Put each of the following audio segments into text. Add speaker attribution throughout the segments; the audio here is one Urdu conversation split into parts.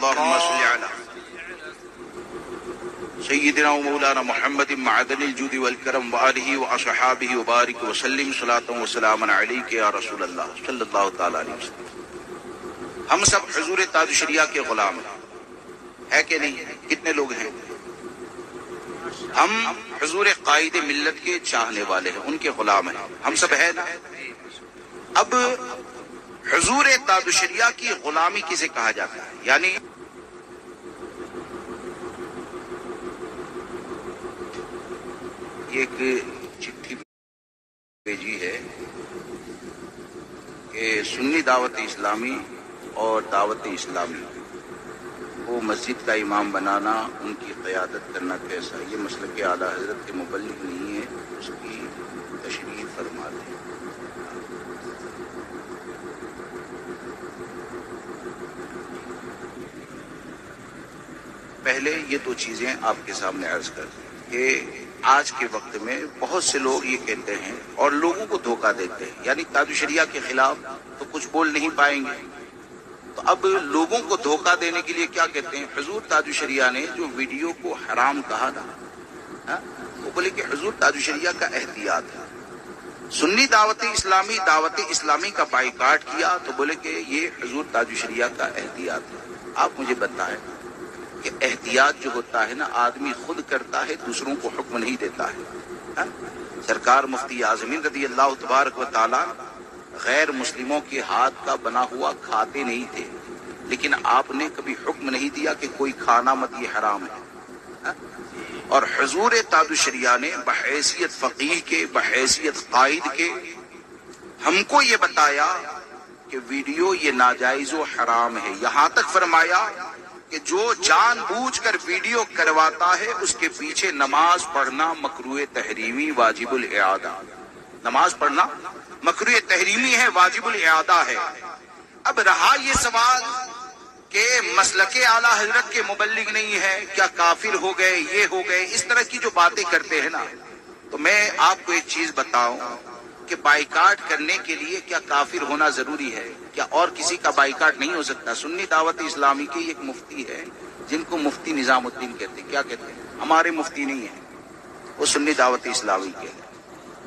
Speaker 1: اللهم صل علی سیدنا و مولانا محمد معدن الجود والکرم وآلہ واصحابہ وبارک وسلم صلاۃ و سلام علیک یا رسول اللہ صلی اللہ تعالی علیہ وسلم۔ ہم سب حضور تاج الشریعہ کے غلام ہیں، ہے کہ نہیں؟ کتنے لوگ ہیں؟ ہم حضور قائد ملت کے چاہنے والے ہیں، ان کے غلام ہیں، ہم سب ہیں نا؟ اب حضور تاج الشریعہ کی غلامی کسے کہا جاتا ہے؟ یعنی ایک چٹھی بھیجی ہے کہ سنی دعوت اسلامی اور دعوت اسلامی کو مسجد کا امام بنانا، ان کی قیادت کرنا کیسا؟ یہ مسلک اعلیٰ حضرت کے مبلغ نہیں ہے، اس کی تشریح فرما دیں۔ پہلے یہ دو چیزیں آپ کے سامنے عرض کر دیں کہ آج کے وقت میں بہت سے لوگ یہ کہتے ہیں اور لوگوں کو دھوکہ دیتے ہیں، یعنی تاج الشریعہ کے خلاف تو کچھ بول نہیں پائیں گے، تو اب لوگوں کو دھوکہ دینے کے لیے کیا کہتے ہیں؟ حضور تاج الشریعہ نے جو ویڈیو کو حرام کہا نا، وہ بولے کہ حضور تاج الشریعہ کا احتیاط ہے۔ سنی دعوت اسلامی کا بائیکاٹ کیا تو بولے کہ یہ حضور تاج الشریعہ کا احتیاط ہے۔ آپ مجھے بتائیں کہ احتیاط جو ہوتا ہے نا، آدمی خود کرتا ہے، دوسروں کو حکم نہیں دیتا ہے۔ سرکار مفتی اعظمین رضی اللہ تبارک و تعالی غیر مسلموں کے ہاتھ کا بنا ہوا کھاتے نہیں تھے، لیکن آپ نے کبھی حکم نہیں دیا کہ کوئی کھانا مت، یہ حرام ہے۔ اور حضور تاج الشریعہ نے بحیثیت فقیہ کے، بحیثیت قائد کے، ہم کو یہ بتایا کہ ویڈیو یہ ناجائز و حرام ہے، یہاں تک فرمایا کہ جو جان بوجھ کر ویڈیو کرواتا ہے اس کے پیچھے نماز پڑھنا مکروہ تحریمی واجب الاعادہ، نماز پڑھنا مکروہ تحریمی ہے، واجب الاعادہ ہے۔ اب رہا یہ سوال کہ مسلک اعلیٰ حضرت کے مبلغ نہیں ہے، کیا کافر ہو گئے، یہ ہو گئے، اس طرح کی جو باتیں کرتے ہیں نا، تو میں آپ کو ایک چیز بتاؤں کہ بائیکاٹ کرنے کے لیے کیا کافر ہونا ضروری ہے؟ کیا اور کسی کا بائیکاٹ نہیں ہو سکتا؟ سنی دعوت اسلامی کی ایک مفتی ہے جن کو مفتی نظام الدین کہتے ہیں، کیا کہتے ہیں؟ ہمارے مفتی نہیں ہیں، وہ سنی دعوت اسلامی کے ہیں،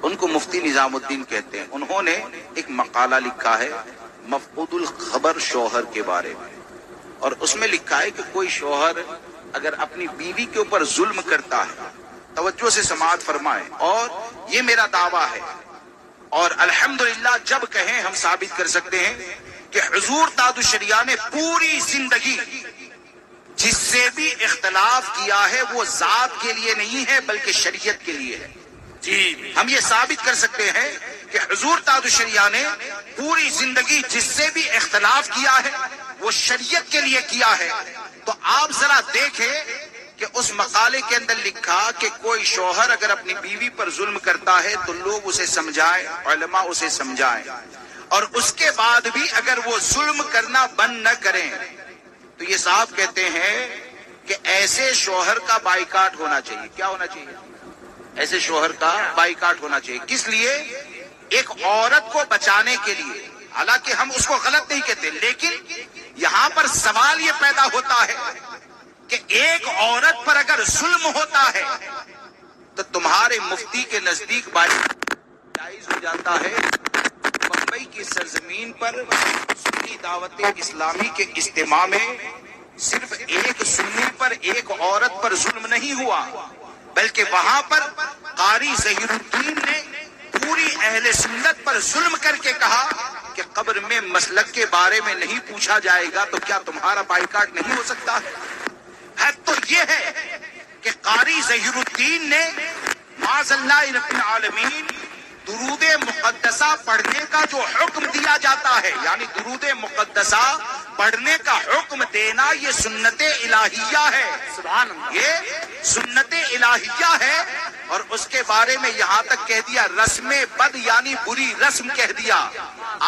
Speaker 1: ان کو مفتی نظام الدین کہتے ہیں۔ انہوں نے ایک مقالہ لکھا ہے مفقود الخبر شوہر کے بارے میں، اور اس میں لکھا ہے کہ کوئی شوہر اگر اپنی بیوی کے اوپر ظلم کرتا ہے، توجہ سے سماعت فرمائیں، اور یہ میرا دعویٰ ہے اور الحمدللہ جب کہیں ہم ثابت کر سکتے ہیں کہ حضور تاج الشریعہ نے پوری زندگی جس سے بھی اختلاف کیا ہے وہ ذات کے لیے نہیں ہے بلکہ شریعت کے لیے ہے۔ جی ہم یہ ثابت کر سکتے ہیں کہ حضور تاج الشریعہ نے پوری زندگی جس سے بھی اختلاف کیا ہے وہ شریعت کے لیے کیا ہے۔ تو آپ ذرا دیکھیں کہ اس مقالے کے اندر لکھا کہ کوئی شوہر اگر اپنی بیوی پر ظلم کرتا ہے تو لوگ اسے سمجھائیں، علماء اسے سمجھائیں، اور اس کے بعد بھی اگر وہ ظلم کرنا بند نہ کریں تو یہ صاحب کہتے ہیں کہ ایسے شوہر کا بائیکاٹ ہونا چاہیے۔ کیا ہونا چاہیے؟ ایسے شوہر کا بائیکاٹ ہونا چاہیے۔ کس لیے؟ ایک عورت کو بچانے کے لیے۔ حالانکہ ہم اس کو غلط نہیں کہتے، لیکن یہاں پر سوال یہ پیدا ہوتا ہے کہ ایک عورت پر اگر ظلم ہوتا ہے تو تمہارے مفتی کے نزدیک جائز ہو جاتا ہے بمبئی کی سرزمین پر سنی دعوت اسلامی کے اجتماع میں صرف ایک سنی پر، ایک عورت پر ظلم نہیں ہوا، بلکہ وہاں پر قاری ظہیر الدین نے پوری اہل سنت پر ظلم کر کے کہا کہ قبر میں مسلک کے بارے میں نہیں پوچھا جائے گا تو کیا تمہارا بائیکاٹ نہیں ہو سکتا؟ حد تو یہ ہے کہ قاری ظہیر الدین نے معاذ اللہ رب العالمین درود مقدسہ پڑھنے کا جو حکم دیا جاتا ہے، یعنی درود مقدسہ پڑھنے کا حکم دینا، یہ سنت الہیہ ہے۔ سبحان اللہ، یہ سنت الہیہ ہے، اور اس کے بارے میں یہاں تک کہہ دیا رسم بد، یعنی بری رسم کہہ دیا۔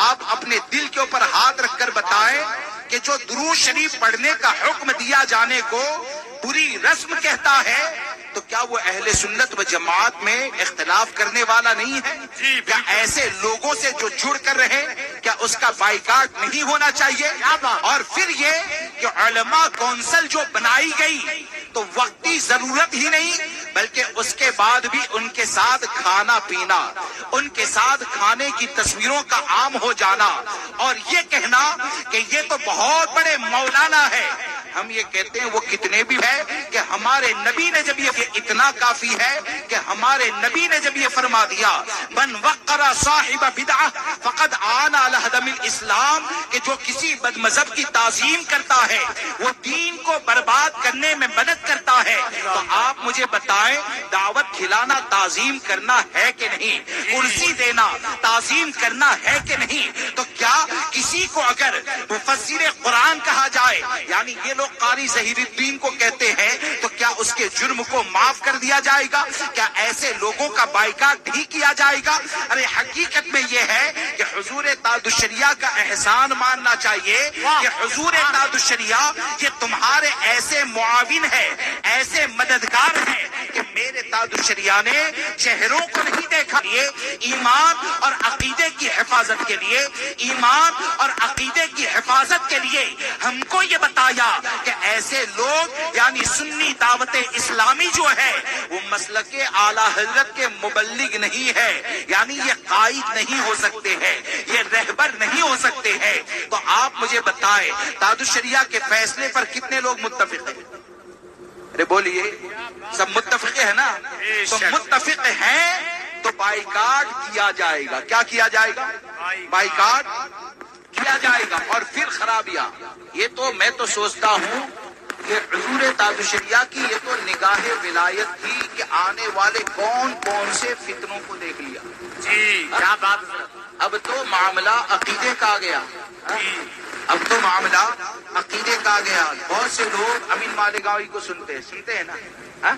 Speaker 1: آپ اپنے دل کے اوپر ہاتھ رکھ کر بتائیں کہ جو درود شریف پڑھنے کا حکم دیا جانے کو بری رسم کہتا ہے تو کیا وہ اہل سنت و جماعت میں اختلاف کرنے والا نہیں ہے؟ کیا ایسے لوگوں سے جو جڑ کر رہے کیا اس کا بائیکاٹ نہیں ہونا چاہیے؟ اور پھر یہ کہ علماء کونسل جو بنائی گئی تو وقتی ضرورت ہی نہیں بلکہ اس کے بعد بھی ان کے ساتھ کھانا پینا، ان کے ساتھ کھانے کی تصویروں کا عام ہو جانا اور یہ کہنا کہ یہ تو بہت بڑے مولانا ہے. ہم یہ کہتے ہیں وہ کتنے بھی ہے کہ ہمارے نبی نے جب یہ اتنا کافی ہے کہ ہمارے نبی نے جب یہ فرما دیا من وقر صاحب بدعہ فقد آن علی ہدم الاسلام، کہ جو کسی بد مذہب کی تعظیم کرتا ہے وہ دین کو برباد کرنے میں مدد کرتا ہے. تو آپ مجھے بتائیں دعوت کھلانا تعظیم کرنا ہے کہ نہیں؟ کرسی دینا تعظیم کرنا ہے کہ نہیں؟ تو کیا کسی کو اگر مفسر قرآن کہا جائے، یعنی یہ لوگ قاری ظہیر الدین کو کہتے ہیں، تو کیا اس کے جرم کو معاف کر دیا جائے گا؟ کیا ایسے لوگوں کا بائیکاٹ بھی کیا جائے گا؟ ارے حقیقت میں یہ ہے کہ حضور تاج الشریعہ کا احسان ماننا چاہیے کہ حضور تاج الشریعہ یہ تمہارے ایسے معاون ہیں، ایسے مددگار ہیں کہ میرے تاج الشریعہ نے چہروں کو نہیں دیکھا. یہ ایمان اور عقیدے کی حفاظت کے لیے، ایمان اور عقیدے کی حفاظت کے لیے ہم کو یہ بتایا کہ ایسے لوگ یعنی سنی دعوت اسلامی جو ہے وہ مسلک اعلی حضرت کے مبلغ نہیں ہے، یعنی یہ قائد نہیں ہو سکتے ہیں، یہ رہبر نہیں ہو سکتے ہیں. تو آپ مجھے بتائیں تاج الشریعہ کے فیصلے پر کتنے لوگ متفق ہیں؟ ارے بولیے، سب متفق ہے نا؟ تو متفق ہیں تو بائیکاٹ کیا جائے گا. کیا کیا جائے گا؟ بائیکاٹ کیا جائے گا. اور پھر خرابیاں، یہ تو میں تو سوچتا ہوں کہ حضور تاج الشریعہ کی یہ تو نگاہ ولایت تھی کہ آنے والے کون کون سے فتنوں کو دیکھ لیا. جی کیا بات. اب تو معاملہ عقیدے کا آ گیا. اب تو معاملہ عقیدے کا آ گیا. بہت سے لوگ امین مالیگاوی کو سنتے ہیں نا،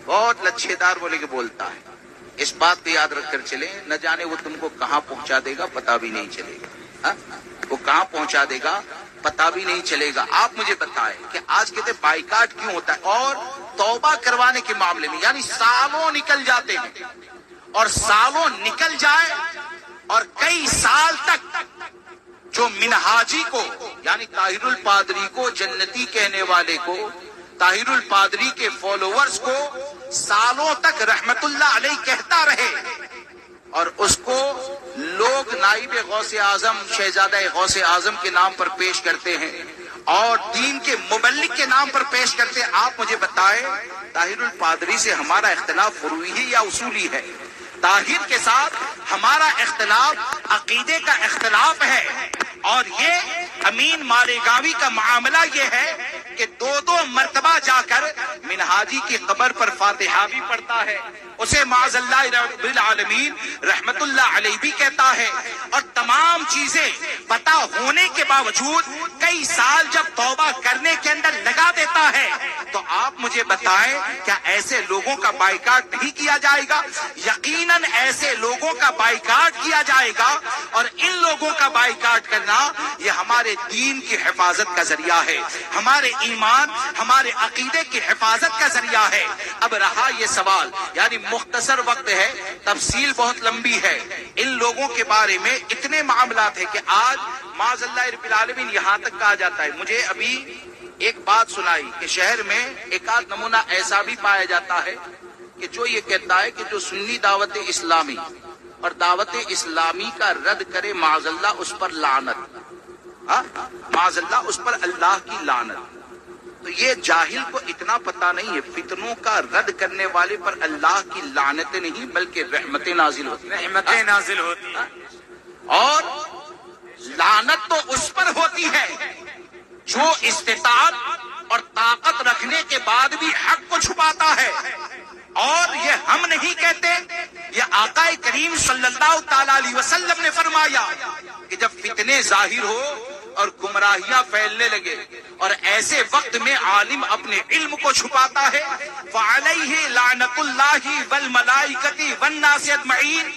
Speaker 1: بہت لچھے دار بولے کہ بولتا ہے. اس بات کو یاد رکھ کر چلیں، نہ جانے وہ تم کو کہاں پہنچا دے گا پتہ بھی نہیں چلے گا. وہ کہاں پہنچا دے گا پتہ بھی نہیں چلے گا. آپ مجھے بتائیں کہ آج کہتے بائیکاٹ کیوں ہوتا ہے؟ اور توبہ کروانے کے معاملے میں یعنی سالوں نکل جاتے ہیں، اور سالوں نکل جائے اور کئی سال تک جو منہاجی کو یعنی طاہر الپادری کو جنتی کہنے والے کو، طاہر الپادری کے فالوورز کو سالوں تک رحمت اللہ علیہ کہتا رہے اور اس کو لوگ نائب غوث اعظم، شہزادہ غوث اعظم کے نام پر پیش کرتے ہیں اور دین کے مبلغ کے نام پر پیش کرتے ہیں. آپ مجھے بتائیں طاہر الپادری سے ہمارا اختلاف فروعی ہے یا اصولی ہے؟ طاہر کے ساتھ ہمارا اختلاف عقیدے کا اختلاف ہے. اور یہ امین مالیگاوی کا معاملہ یہ ہے کہ دو مرتبہ جا کر منہاجی کی قبر پر فاتحہ بھی پڑھتا ہے، اسے معاذ اللہ رب العالمین رحمت اللہ علیہ بھی کہتا ہے، اور تمام چیزیں پتہ ہونے کے باوجود کئی سال جب توبہ کرنے کے اندر لگا دیتا ہے. تو آپ مجھے بتائیں کیا ایسے لوگوں کا بائیکاٹ نہیں کیا جائے گا؟ یقیناً ایسے لوگوں کا بائیکاٹ کیا جائے گا، اور ان لوگوں کا بائیکاٹ کرنا یہ ہمارے دین کی حفاظت کا ذریعہ ہے، ہمارے ایمان، ہمارے عقیدے کی حفاظت کا ذریعہ ہے. اب رہا یہ سوال، یعنی مختصر وقت ہے، تفصیل بہت لمبی ہے. ان لوگوں کے بارے میں اتنے معاملات ہیں کہ آج معاذ اللہ رب العالمین یہاں تک کہا جاتا ہے. مجھے ابھی ایک بات سنائی کہ شہر میں ایک آدھ نمونہ ایسا بھی پایا جاتا ہے کہ جو یہ کہتا ہے کہ جو سنی دعوت اسلامی اور دعوت اسلامی کا رد کرے معاذ اللہ اس پر لعنت، معاذ اللہ اس پر اللہ کی لعنت. تو یہ جاہل کو اتنا پتہ نہیں ہے فتنوں کا رد کرنے والے پر اللہ کی لعنتیں نہیں بلکہ رحمتیں نازل ہوتی ہیں. رحمتیں نازل ہوتی ہیں، اور لعنت تو اس پر ہوتی ہے جو استطاعت اور طاقت رکھنے کے بعد بھی حق کو چھپاتا ہے. اور یہ ہم نہیں کہتے، یہ آقا کریم صلی اللہ تعالی علیہ وسلم نے فرمایا کہ جب فتنے ظاہر ہو اور گمراہیاں پھیلنے لگے اور ایسے وقت میں عالم اپنے علم کو چھپاتا ہے، فعلیہ لعنت اللہ والملائکۃ والناس اجمعین،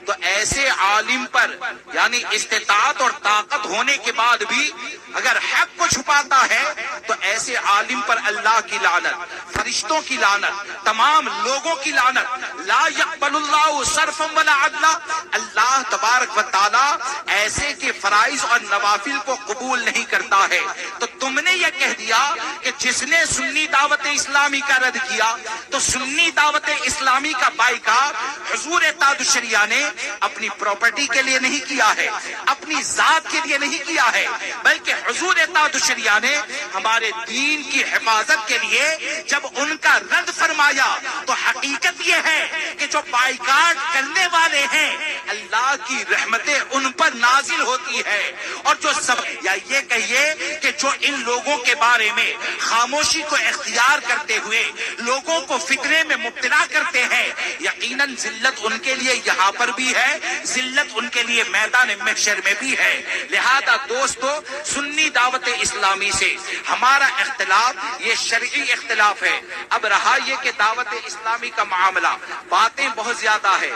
Speaker 1: تو ایسے عالم پر یعنی استطاعت اور طاقت ہونے کے بعد بھی اگر حق کو چھپاتا ہے تو ایسے عالم پر اللہ کی لعنت، فرشتوں کی لعنت، تمام لوگوں کی لعنت۔ لا يقبل اللہ صرفا ولا عدلا، اللہ تبارک و تعالی ایسے کے فرائض اور نوافل کو قبول نہیں کرتا ہے۔ تو تم نے یہ کہہ دیا کہ جس نے سنی دعوت اسلامی کا رد کیا تو سنی دعوت اسلامی کا بائیکاٹ حضور تاج الشریعہ نے اپنی پراپرٹی کے لیے نہیں کیا ہے، اپنی ذات کے لیے نہیں کیا ہے، بلکہ حضور تاج الشریعہ نے ہمارے دین کی حفاظت کے لیے جب ان کا رد فرمایا تو حقیقت یہ ہے کہ جو بائیکاٹ کرنے والے ہیں اللہ کی رحمتیں ان پر نازل ہوتی ہے، اور جو سب یا یہ کہیے کہ جو ان لوگوں کے بارے میں خاموشی کو اختیار کرتے ہوئے لوگوں کو فتنے میں مبتلا کرتے ہیں، یقیناً ذلت ان کے لیے یہاں پر بھی ہے، ذلت ان کے لیے میدان محشر میں بھی ہے۔ لہذا دوستو، سنی دعوت اسلامی سے ہمارا اختلاف یہ شرعی اختلاف ہے۔ اب رہا یہ کہ دعوت اسلامی کا معاملہ، باتیں بہت زیادہ ہے۔